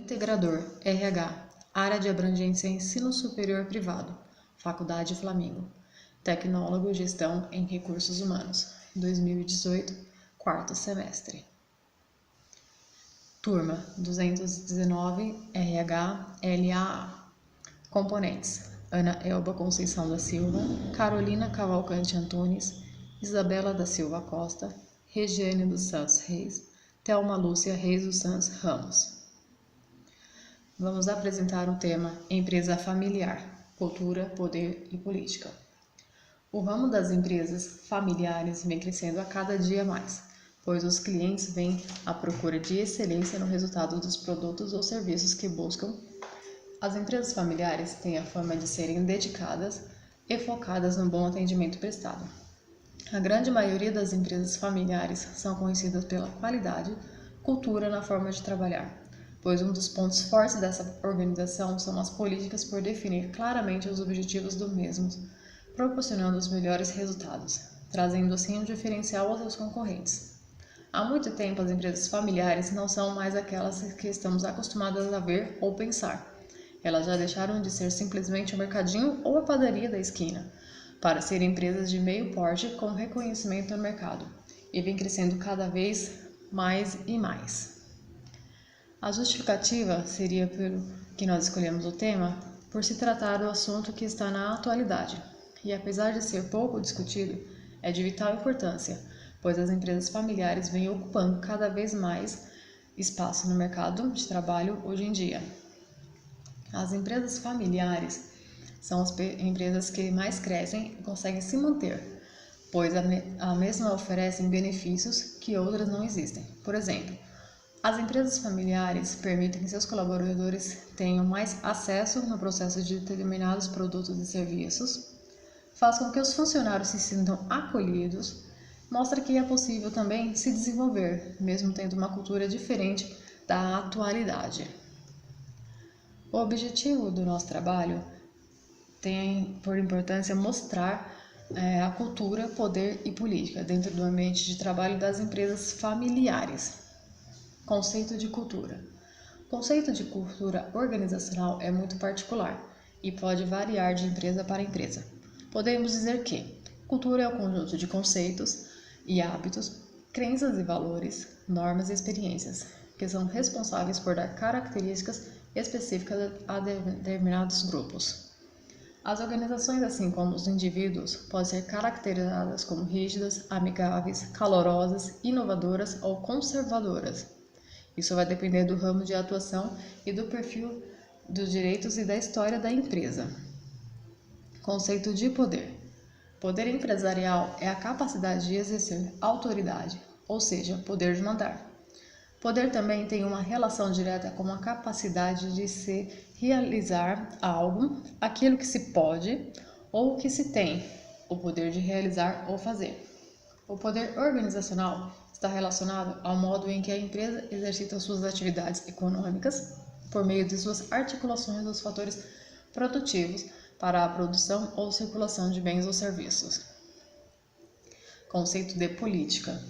Integrador, RH, área de abrangência Ensino Superior Privado, Faculdade Flamengo. Tecnólogo Gestão em Recursos Humanos, 2018, quarto semestre. Turma 219, RH, LAA. Componentes: Ana Elba Conceição da Silva, Carolina Cavalcante Antunes, Isabela da Silva Costa, Regiane dos Santos Reis, Thelma Lúcia Reis dos Santos Ramos. Vamos apresentar o tema Empresa Familiar, Cultura, Poder e Política. O ramo das empresas familiares vem crescendo a cada dia mais, pois os clientes vêm à procura de excelência no resultado dos produtos ou serviços que buscam. As empresas familiares têm a fama de serem dedicadas e focadas no bom atendimento prestado. A grande maioria das empresas familiares são conhecidas pela qualidade, cultura na forma de trabalhar, pois um dos pontos fortes dessa organização são as políticas por definir claramente os objetivos do mesmo, proporcionando os melhores resultados, trazendo assim um diferencial aos seus concorrentes. Há muito tempo as empresas familiares não são mais aquelas que estamos acostumados a ver ou pensar. Elas já deixaram de ser simplesmente o mercadinho ou a padaria da esquina, para ser empresas de meio porte com reconhecimento no mercado, e vem crescendo cada vez mais e mais. A justificativa seria pelo que nós escolhemos o tema, por se tratar do assunto que está na atualidade, e apesar de ser pouco discutido, é de vital importância, pois as empresas familiares vêm ocupando cada vez mais espaço no mercado de trabalho hoje em dia. As empresas familiares são as empresas que mais crescem e conseguem se manter, pois a mesma oferecem benefícios que outras não existem. Por exemplo, as empresas familiares permitem que seus colaboradores tenham mais acesso no processo de determinados produtos e serviços, faz com que os funcionários se sintam acolhidos, mostra que é possível também se desenvolver, mesmo tendo uma cultura diferente da atualidade. O objetivo do nosso trabalho tem por importância mostrar a cultura, poder e política dentro do ambiente de trabalho das empresas familiares. Conceito de cultura. O conceito de cultura organizacional é muito particular e pode variar de empresa para empresa. Podemos dizer que cultura é o conjunto de conceitos e hábitos, crenças e valores, normas e experiências, que são responsáveis por dar características específicas a determinados grupos. As organizações, assim como os indivíduos, podem ser caracterizadas como rígidas, amigáveis, calorosas, inovadoras ou conservadoras. Isso vai depender do ramo de atuação e do perfil dos direitos e da história da empresa. Conceito de poder. Poder empresarial é a capacidade de exercer autoridade, ou seja, poder de mandar. Poder também tem uma relação direta com a capacidade de se realizar algo, aquilo que se pode ou que se tem, o poder de realizar ou fazer. O poder organizacional está relacionado ao modo em que a empresa exercita suas atividades econômicas por meio de suas articulações dos fatores produtivos para a produção ou circulação de bens ou serviços. Conceito de política.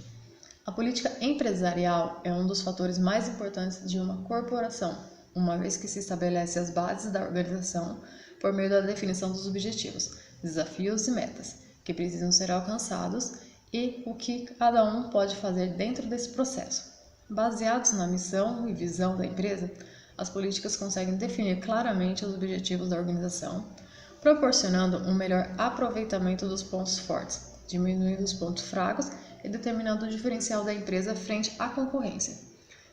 A política empresarial é um dos fatores mais importantes de uma corporação, uma vez que se estabelece as bases da organização por meio da definição dos objetivos, desafios e metas que precisam ser alcançados e o que cada um pode fazer dentro desse processo. Baseados na missão e visão da empresa, as políticas conseguem definir claramente os objetivos da organização, proporcionando um melhor aproveitamento dos pontos fortes, diminuindo os pontos fracos e determinando o diferencial da empresa frente à concorrência.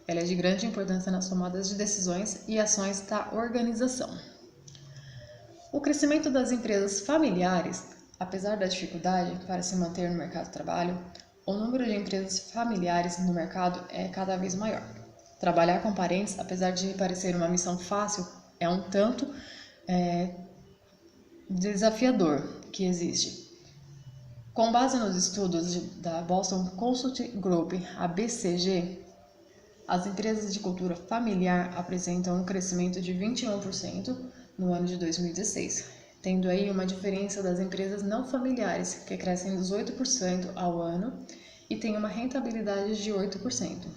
Ela é de grande importância nas tomadas de decisões e ações da organização. O crescimento das empresas familiares, apesar da dificuldade para se manter no mercado de trabalho, o número de empresas familiares no mercado é cada vez maior. Trabalhar com parentes, apesar de parecer uma missão fácil, é um tanto desafiador que existe. Com base nos estudos da Boston Consulting Group, a BCG, as empresas de cultura familiar apresentam um crescimento de 21% no ano de 2016, tendo aí uma diferença das empresas não familiares, que crescem 18% ao ano e têm uma rentabilidade de 8%.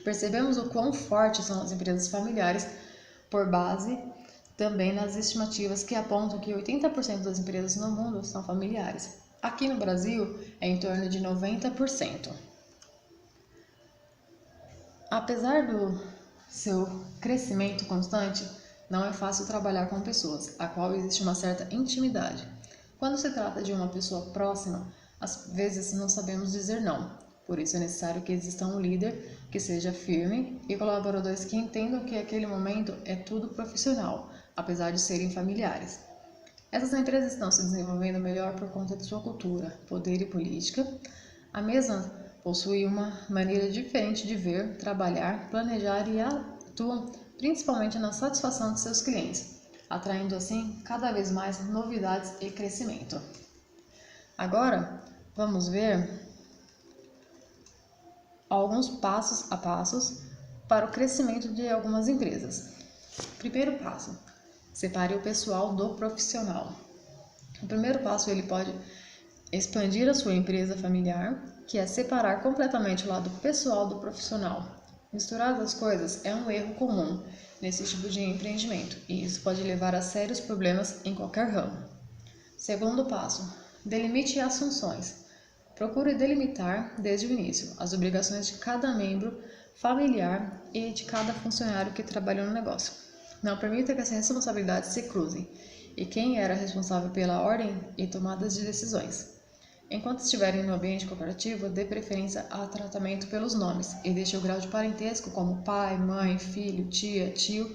Percebemos o quão fortes são as empresas familiares por base também nas estimativas que apontam que 80% das empresas no mundo são familiares. Aqui no Brasil é em torno de 90%. Apesar do seu crescimento constante, não é fácil trabalhar com pessoas, a qual existe uma certa intimidade. Quando se trata de uma pessoa próxima, às vezes não sabemos dizer não. Por isso é necessário que exista um líder que seja firme e colaboradores que entendam que aquele momento é tudo profissional, apesar de serem familiares. Essas empresas estão se desenvolvendo melhor por conta de sua cultura, poder e política. A mesma possui uma maneira diferente de ver, trabalhar, planejar e atuam principalmente na satisfação de seus clientes, atraindo assim cada vez mais novidades e crescimento. Agora, vamos ver alguns passos a passos para o crescimento de algumas empresas. Primeiro passo: separe o pessoal do profissional. O primeiro passo ele pode expandir a sua empresa familiar, que é separar completamente o lado pessoal do profissional. Misturar as coisas é um erro comum nesse tipo de empreendimento e isso pode levar a sérios problemas em qualquer ramo. Segundo passo: delimite as funções. Procure delimitar desde o início as obrigações de cada membro familiar e de cada funcionário que trabalha no negócio. Não permita que as responsabilidades se cruzem e quem era responsável pela ordem e tomadas de decisões. Enquanto estiverem no ambiente corporativo, dê preferência ao tratamento pelos nomes e deixe o grau de parentesco como pai, mãe, filho, tia, tio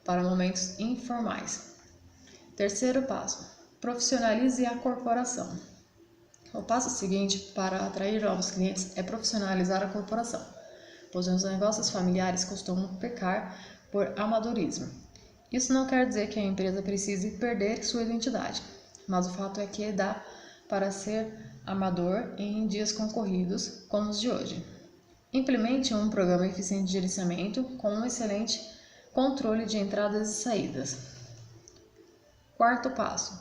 para momentos informais. Terceiro passo: profissionalize a corporação. O passo seguinte para atrair novos clientes é profissionalizar a corporação, pois os negócios familiares costumam pecar por amadorismo. Isso não quer dizer que a empresa precise perder sua identidade, mas o fato é que dá para ser amador em dias concorridos como os de hoje. Implemente um programa eficiente de gerenciamento com um excelente controle de entradas e saídas. Quarto passo: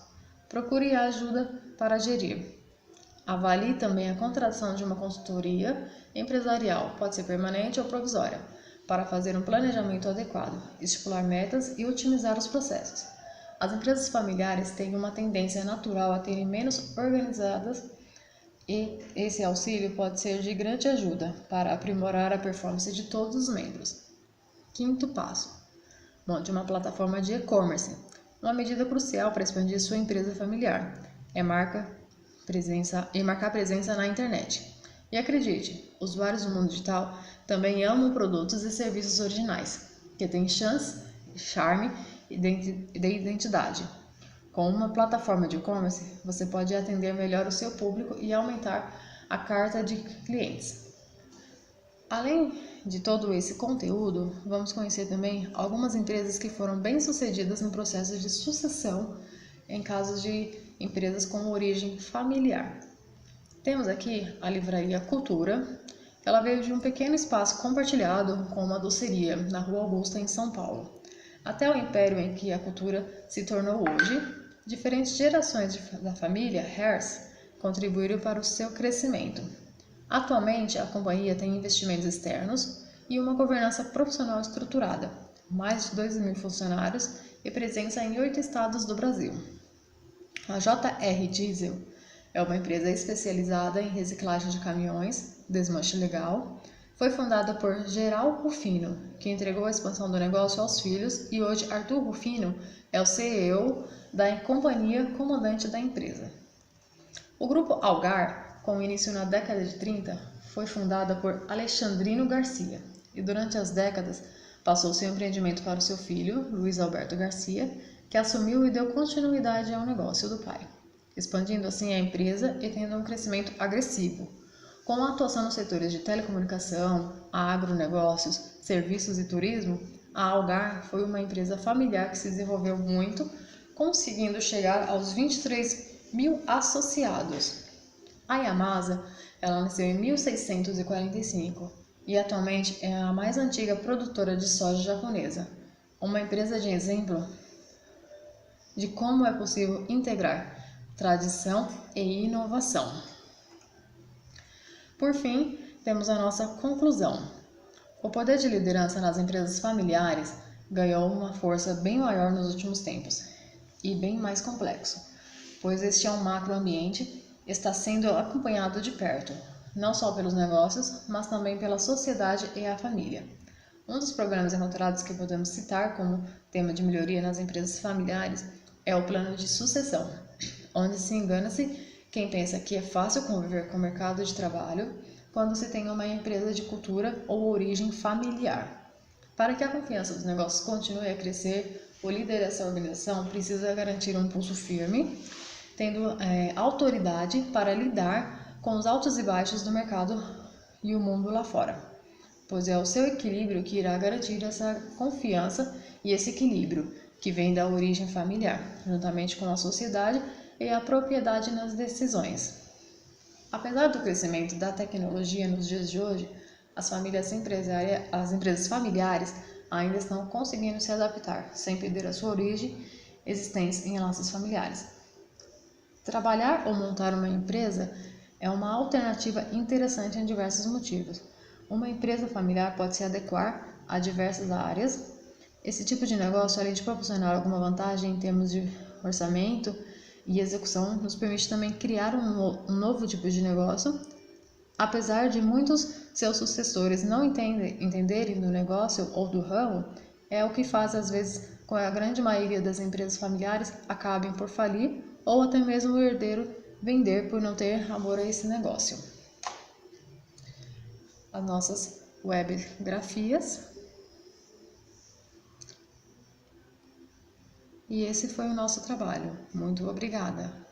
procure ajuda para gerir. Avalie também a contratação de uma consultoria empresarial, pode ser permanente ou provisória, para fazer um planejamento adequado, estipular metas e otimizar os processos. As empresas familiares têm uma tendência natural a terem menos organizadas e esse auxílio pode ser de grande ajuda para aprimorar a performance de todos os membros. Quinto passo: monte uma plataforma de e-commerce. Uma medida crucial para expandir sua empresa familiar é marcar presença na internet. E acredite, usuários do mundo digital também amam produtos e serviços originais, que têm chance, charme e de identidade. Com uma plataforma de e-commerce, você pode atender melhor o seu público e aumentar a carta de clientes. Além de todo esse conteúdo, vamos conhecer também algumas empresas que foram bem-sucedidas no processo de sucessão em casos de empresas com origem familiar. Temos aqui a Livraria Cultura. Ela veio de um pequeno espaço compartilhado com uma doceria na Rua Augusta, em São Paulo, até o império em que a cultura se tornou hoje. Diferentes gerações da família Hearst contribuíram para o seu crescimento. Atualmente, a companhia tem investimentos externos e uma governança profissional estruturada, mais de 2.000 funcionários e presença em 8 estados do Brasil. A JR Diesel é uma empresa especializada em reciclagem de caminhões, desmanche legal. Foi fundada por Gerald Rufino, que entregou a expansão do negócio aos filhos, e hoje Arthur Rufino é o CEO da companhia comandante da empresa. O grupo Algar, com início na década de 30, foi fundada por Alexandrino Garcia e durante as décadas passou seu empreendimento para o seu filho, Luiz Alberto Garcia, que assumiu e deu continuidade ao negócio do pai, expandindo assim a empresa e tendo um crescimento agressivo. Com a atuação nos setores de telecomunicação, agronegócios, serviços e turismo, a Algar foi uma empresa familiar que se desenvolveu muito, conseguindo chegar aos 23.000 associados. A Yamasa, ela nasceu em 1645 e atualmente é a mais antiga produtora de soja japonesa, uma empresa de exemplo de como é possível integrar tradição e inovação. Por fim, temos a nossa conclusão. O poder de liderança nas empresas familiares ganhou uma força bem maior nos últimos tempos e bem mais complexo, pois este é um macroambiente está sendo acompanhado de perto, não só pelos negócios, mas também pela sociedade e a família. Um dos programas encontrados que podemos citar como tema de melhoria nas empresas familiares é o plano de sucessão, onde se engana-se quem pensa que é fácil conviver com o mercado de trabalho quando se tem uma empresa de cultura ou origem familiar. Para que a confiança dos negócios continue a crescer, o líder dessa organização precisa garantir um pulso firme, tendo autoridade para lidar com os altos e baixos do mercado e o mundo lá fora, pois é o seu equilíbrio que irá garantir essa confiança e esse equilíbrio que vem da origem familiar, juntamente com a sociedade e a propriedade nas decisões. Apesar do crescimento da tecnologia nos dias de hoje, as empresas familiares ainda estão conseguindo se adaptar, sem perder a sua origem, existência em laços familiares. Trabalhar ou montar uma empresa é uma alternativa interessante em diversos motivos. Uma empresa familiar pode se adequar a diversas áreas. Esse tipo de negócio, além de proporcionar alguma vantagem em termos de orçamento e execução, nos permite também criar um novo tipo de negócio. Apesar de muitos seus sucessores não entenderem do negócio ou do ramo, é o que faz às vezes com que a grande maioria das empresas familiares acabem por falir ou até mesmo o herdeiro vender por não ter amor a esse negócio. As nossas webgrafias. E esse foi o nosso trabalho. Muito obrigada!